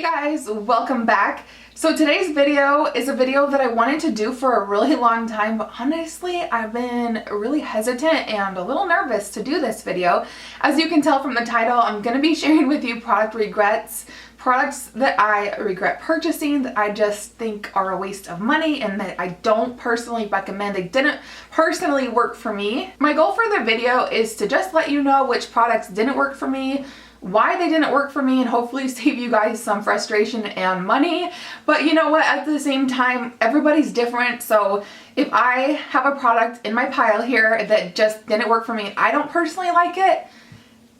guys, welcome back. So today's video is a video that I wanted to do for a really long time, but honestly I've been really hesitant and a little nervous to do this video. As you can tell from the title, I'm going to be sharing with you product regrets, products that I regret purchasing that I just think are a waste of money and that I don't personally recommend. They didn't personally work for me. My goal for the video is to just let you know which products didn't work for me, why they didn't work for me, and hopefully save you guys some frustration and money. But you know what, at the same time, everybody's different. So if I have a product in my pile here that just didn't work for me and I don't personally like it,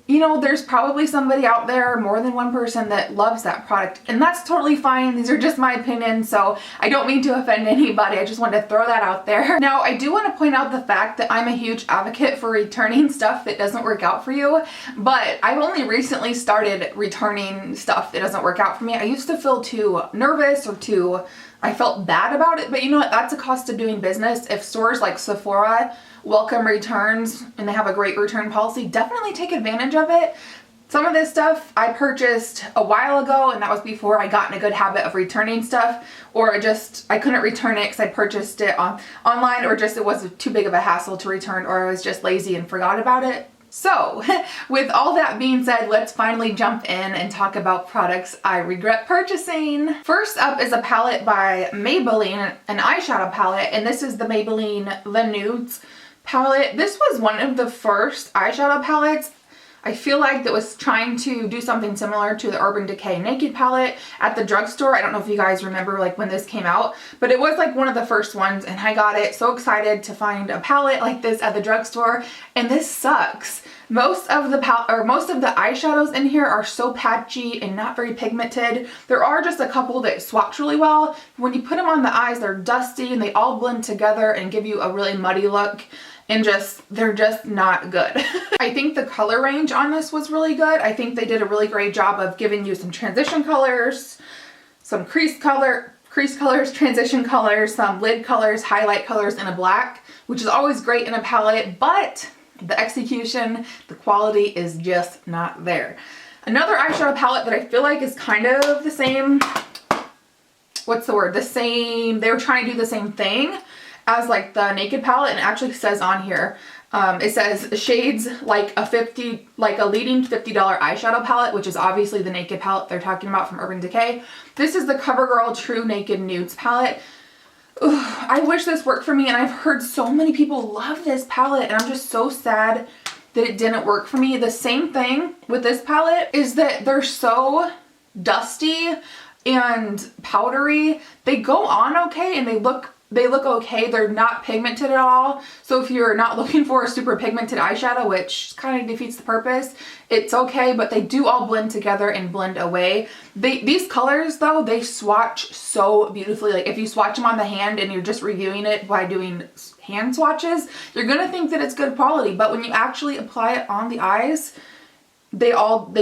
you know, there's probably somebody out there, more than one person, that loves that product, and that's totally fine. These are just my opinions, so I don't mean to offend anybody. I just wanted to throw that out there. Now, I do want to point out the fact that I'm a huge advocate for returning stuff that doesn't work out for you, but I've only recently started returning stuff that doesn't work out for me. I used to feel too nervous or I felt bad about it, but you know what? That's a cost of doing business. If stores like Sephora welcome returns and they have a great return policy, definitely take advantage of it. Some of this stuff I purchased a while ago, and that was before I got in a good habit of returning stuff, or I couldn't return it because I purchased it online, or just it was too big of a hassle to return, or I was just lazy and forgot about it. So with all that being said, let's finally jump in and talk about products I regret purchasing. First up is a palette by Maybelline, an eyeshadow palette, and this is the Maybelline The Nudes palette. This was one of the first eyeshadow palettes I feel like that was trying to do something similar to the Urban Decay Naked palette at the drugstore. I don't know if you guys remember like when this came out, but it was like one of the first ones, and I got it. So excited to find a palette like this at the drugstore, and this sucks. Most of the eyeshadows in here are so patchy and not very pigmented. There are just a couple that swatch really well. When you put them on the eyes, they're dusty and they all blend together and give you a really muddy look, and they're just not good. I think the color range on this was really good. I think they did a really great job of giving you some transition colors, some crease colors, transition colors, some lid colors, highlight colors, and a black, which is always great in a palette, but the execution, the quality is just not there. Another eyeshadow palette that I feel like is kind of the same, what's the word? They were trying to do the same thing as like the Naked palette, and it actually says on here, it says shades like a leading $50 eyeshadow palette, which is obviously the Naked palette they're talking about from Urban Decay. This is the CoverGirl True Naked Nudes palette. Ugh, I wish this worked for me, and I've heard so many people love this palette, and I'm just so sad that it didn't work for me. The same thing with this palette is that they're so dusty and powdery. They go on okay and they look okay. They're not pigmented at all. So if you're not looking for a super pigmented eyeshadow, which kind of defeats the purpose, it's okay, but they do all blend together and blend away. These colors though, they swatch so beautifully. Like if you swatch them on the hand and you're just reviewing it by doing hand swatches, you're gonna think that it's good quality, but when you actually apply it on the eyes, they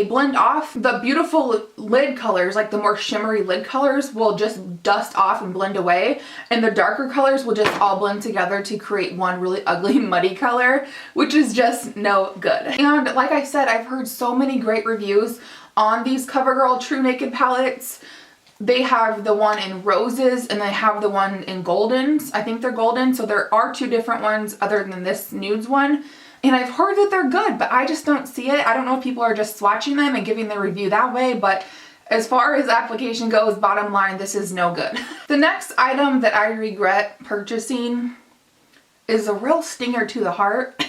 blend off. The beautiful lid colors, like the more shimmery lid colors, will just dust off and blend away, and the darker colors will just all blend together to create one really ugly muddy color, which is just no good. And like I said, I've heard so many great reviews on these CoverGirl True Naked palettes. They have the one in roses and they have the one in goldens. I think they're golden, so there are two different ones other than this nudes one. And I've heard that they're good, but I just don't see it. I don't know if people are just swatching them and giving their review that way, but as far as application goes, bottom line, this is no good. The next item that I regret purchasing is a real stinger to the heart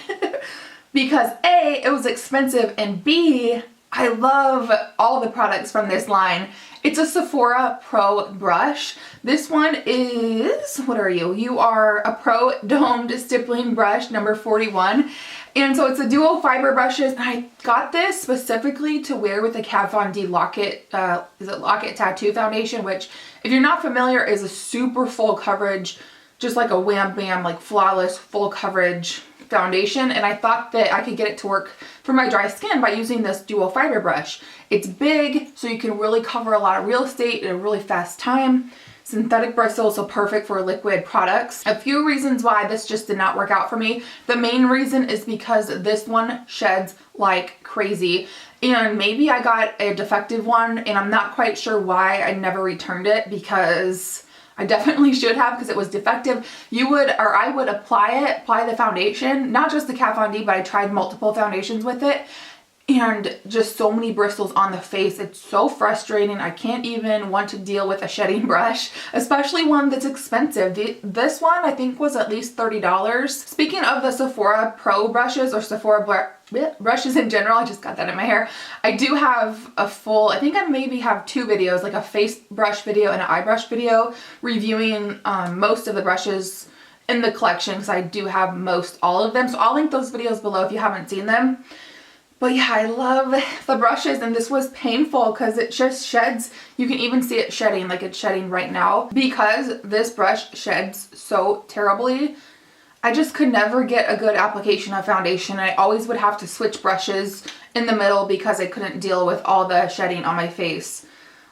because A, it was expensive, and B, I love all the products from this line. It's a Sephora Pro brush. This one is, what are you? You are a Pro Domed Stippling Brush number 41. And so it's a dual fiber brushes, and I got this specifically to wear with the Kat Von D Lock-It, Lock-It Tattoo Foundation, which if you're not familiar is a super full coverage, just like a wham bam, like flawless full coverage foundation, and I thought that I could get it to work for my dry skin by using this dual fiber brush. It's big, so you can really cover a lot of real estate in a really fast time. synthetic bristles, so perfect for liquid products. A few reasons why this just did not work out for me. The main reason is because this one sheds like crazy, and maybe I got a defective one, and I'm not quite sure why I never returned it, because I definitely should have, because it was defective. I would apply the foundation, not just the Kat Von D, but I tried multiple foundations with it, and just so many bristles on the face. It's so frustrating. I can't even want to deal with a shedding brush, especially one that's expensive. This one I think was at least $30. Speaking of the Sephora Pro brushes, or Sephora brushes in general, I just got that in my hair. I do have a full, I think I maybe have 2 videos, like a face brush video and an eye brush video, reviewing most of the brushes in the collection, because I do have all of them. So I'll link those videos below if you haven't seen them. But yeah, I love the brushes, and this was painful because it just sheds. You can even see it shedding, like it's shedding right now. Because this brush sheds so terribly, I just could never get a good application of foundation. I always would have to switch brushes in the middle because I couldn't deal with all the shedding on my face.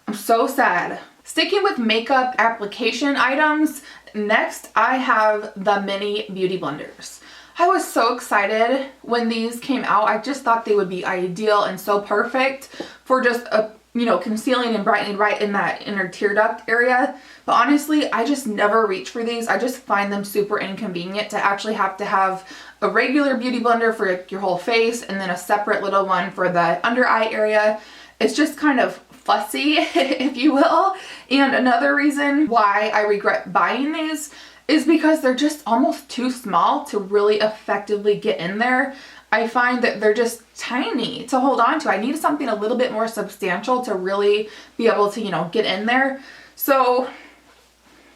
I'm so sad. Sticking with makeup application items, next I have the mini beauty blenders. I was so excited when these came out. I just thought they would be ideal and so perfect for just concealing and brightening right in that inner tear duct area. But honestly, I just never reach for these. I just find them super inconvenient to actually have to have a regular beauty blender for your whole face and then a separate little one for the under eye area. It's just kind of fussy, if you will. And another reason why I regret buying these is because they're just almost too small to really effectively get in there. I find that they're just tiny to hold on to. I need something a little bit more substantial to really be able to, get in there. So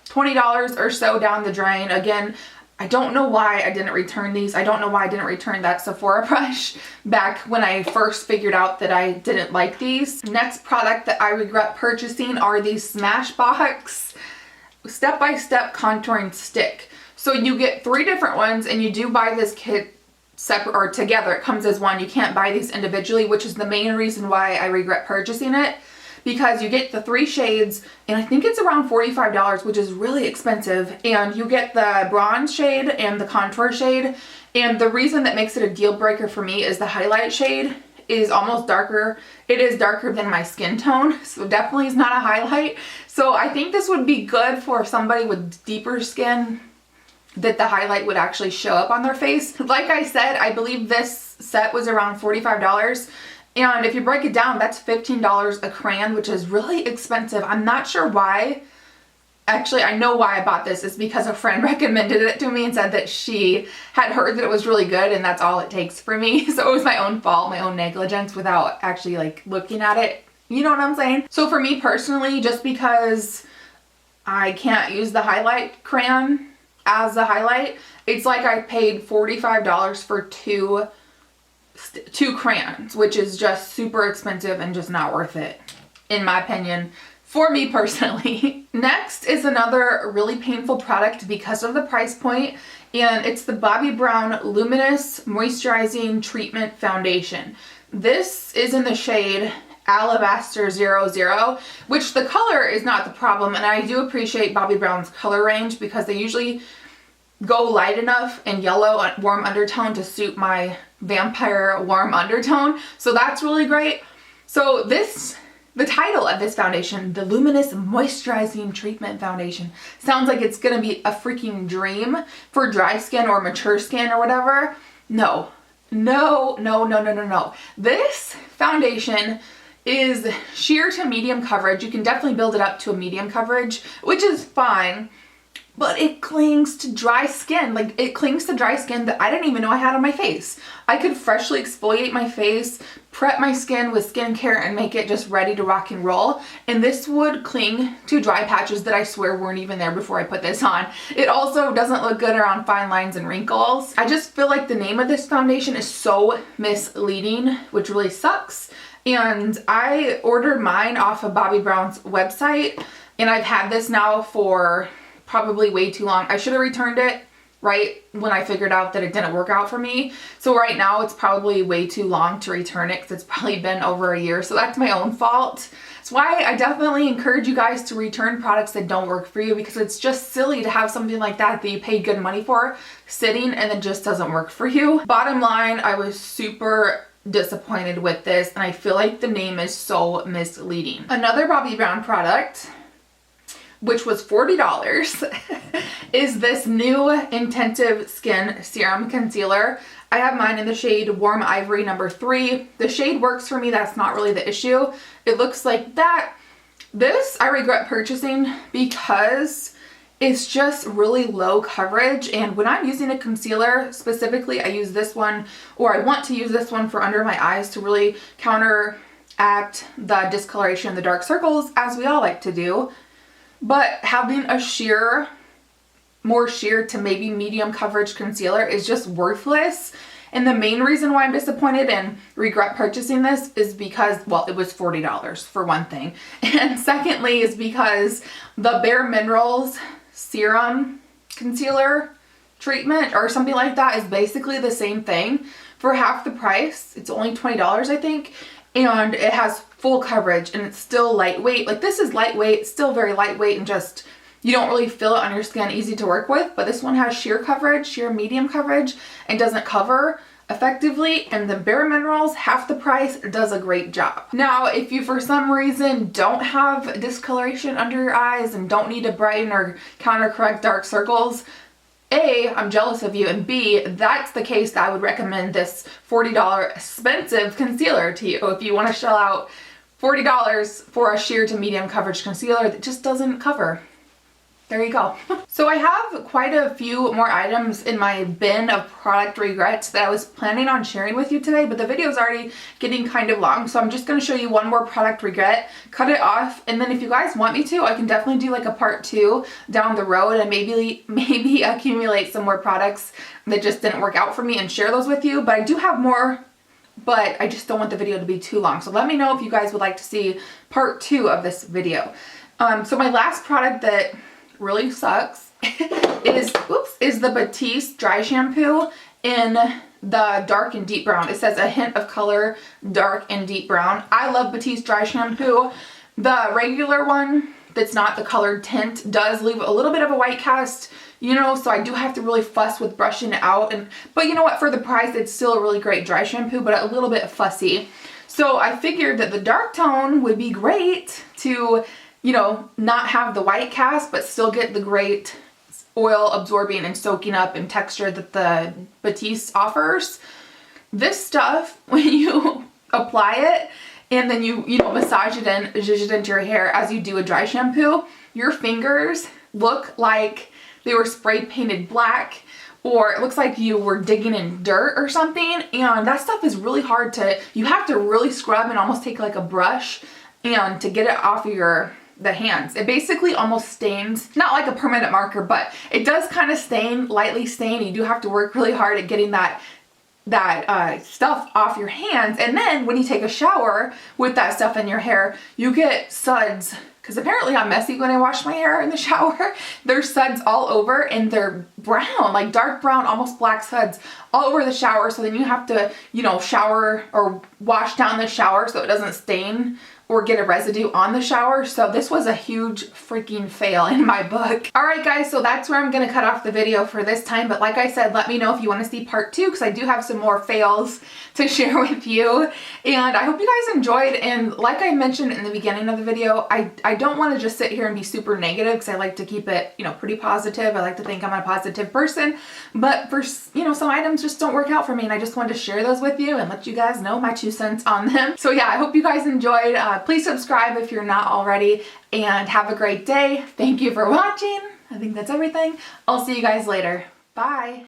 $20 or so down the drain. Again, I don't know why I didn't return these. I don't know why I didn't return that Sephora brush back when I first figured out that I didn't like these. Next product that I regret purchasing are these Smashbox step-by-step contouring stick. So you get 3 different ones, and you do buy this kit separate or together. It comes as one. You can't buy these individually, which is the main reason why I regret purchasing it, because you get the 3 shades, and I think it's around $45, which is really expensive. And you get the bronze shade and the contour shade. And the reason that makes it a deal breaker for me is the highlight shade is almost darker. It is darker than my skin tone, so definitely is not a highlight. So I think this would be good for somebody with deeper skin, that the highlight would actually show up on their face. Like I said, I believe this set was around $45. And if you break it down, that's $15 a crayon, which is really expensive. I'm not sure why. Actually, I know why I bought this. It's because a friend recommended it to me and said that she had heard that it was really good, and that's all it takes for me. So it was my own fault, my own negligence, without actually looking at it. You know what I'm saying? So for me personally, just because I can't use the highlight crayon as a highlight, it's like I paid $45 for two crayons, which is just super expensive and just not worth it, in my opinion. For me personally. Next is another really painful product because of the price point, and it's the Bobbi Brown Luminous Moisturizing Treatment Foundation. This is in the shade Alabaster 00, which the color is not the problem, and I do appreciate Bobbi Brown's color range because they usually go light enough and yellow warm undertone to suit my vampire warm undertone, so that's really great. So the title of this foundation, the Luminous Moisturizing Treatment Foundation, sounds like it's gonna be a freaking dream for dry skin or mature skin or whatever. No. This foundation is sheer to medium coverage. You can definitely build it up to a medium coverage, which is fine, but it clings to dry skin. It clings to dry skin that I didn't even know I had on my face. I could freshly exfoliate my face, prep my skin with skincare, and make it just ready to rock and roll. And this would cling to dry patches that I swear weren't even there before I put this on. It also doesn't look good around fine lines and wrinkles. I just feel like the name of this foundation is so misleading, which really sucks. And I ordered mine off of Bobbi Brown's website, and I've had this now for probably way too long. I should have returned it right when I figured out that it didn't work out for me. So right now it's probably way too long to return it because it's probably been over a year. So that's my own fault. That's why I definitely encourage you guys to return products that don't work for you, because it's just silly to have something like that you paid good money for sitting and it just doesn't work for you. Bottom line, I was super disappointed with this, and I feel like the name is so misleading. Another Bobbi Brown product, which was $40, is this new Intensive Skin Serum Concealer. I have mine in the shade Warm Ivory number 3. The shade works for me, that's not really the issue. It looks like that. This I regret purchasing because it's just really low coverage, and when I'm using a concealer specifically, I use this one, or I want to use this one for under my eyes to really counteract the discoloration, the dark circles, as we all like to do. But having a sheer, more sheer to maybe medium coverage concealer is just worthless. And the main reason why I'm disappointed and regret purchasing this is because, well, it was $40 for one thing. And secondly is because the Bare Minerals serum concealer treatment or something like that is basically the same thing for half the price. It's only $20, I think. And it has full coverage and it's still lightweight. Like, this is lightweight, still very lightweight, and just, you don't really feel it on your skin, easy to work with. But this one has sheer coverage, sheer medium coverage, and doesn't cover effectively. And the Bare Minerals, half the price, does a great job. Now, if you for some reason don't have discoloration under your eyes and don't need to brighten or counter-correct dark circles, A, I'm jealous of you, and B, that's the case that I would recommend this $40 expensive concealer to you. If you want to shell out $40 for a sheer to medium coverage concealer that just doesn't cover. There you go. So I have quite a few more items in my bin of product regrets that I was planning on sharing with you today, but the video is already getting kind of long, so I'm just going to show you one more product regret, cut it off, and then if you guys want me to, I can definitely do like a part 2 down the road and maybe accumulate some more products that just didn't work out for me and share those with you. But I do have more, but I just don't want the video to be too long. So let me know if you guys would like to see part 2 of this video. So my last product that really sucks is the Batiste dry shampoo in the dark and deep brown. It says a hint of color, dark and deep brown. I love Batiste dry shampoo. The regular one that's not the colored tint does leave a little bit of a white cast, you know, so I do have to really fuss with brushing it out. But you know what, for the price it's still a really great dry shampoo, but a little bit fussy. So I figured that the dark tone would be great to, you know, not have the white cast, but still get the great oil absorbing and soaking up and texture that the Batiste offers. This stuff, when you apply it and then you know, massage it in, zhuzh it into your hair as you do a dry shampoo, your fingers look like they were spray painted black, or it looks like you were digging in dirt or something. And that stuff is really hard to, you have to really scrub and almost take like a brush and to get it off of the hands. It basically almost stains, not like a permanent marker, but it does kind of stain, lightly stain. You do have to work really hard at getting that stuff off your hands. And then when you take a shower with that stuff in your hair, you get suds, because apparently I'm messy when I wash my hair in the shower. There's suds all over, and they're brown, like dark brown, almost black suds all over the shower. So then you have to, you know, shower or wash down the shower so it doesn't stain or get a residue on the shower. So this was a huge freaking fail in my book. All right guys, so that's where I'm gonna cut off the video for this time. But like I said, let me know if you wanna see part 2, because I do have some more fails to share with you. And I hope you guys enjoyed. And like I mentioned in the beginning of the video, I don't wanna just sit here and be super negative, because I like to keep it, you know, pretty positive. I like to think I'm a positive person. But for, you know, some items just don't work out for me, and I just wanted to share those with you and let you guys know my 2 cents on them. So yeah, I hope you guys enjoyed. Please subscribe if you're not already, and have a great day. Thank you for watching. I think that's everything. I'll see you guys later. Bye.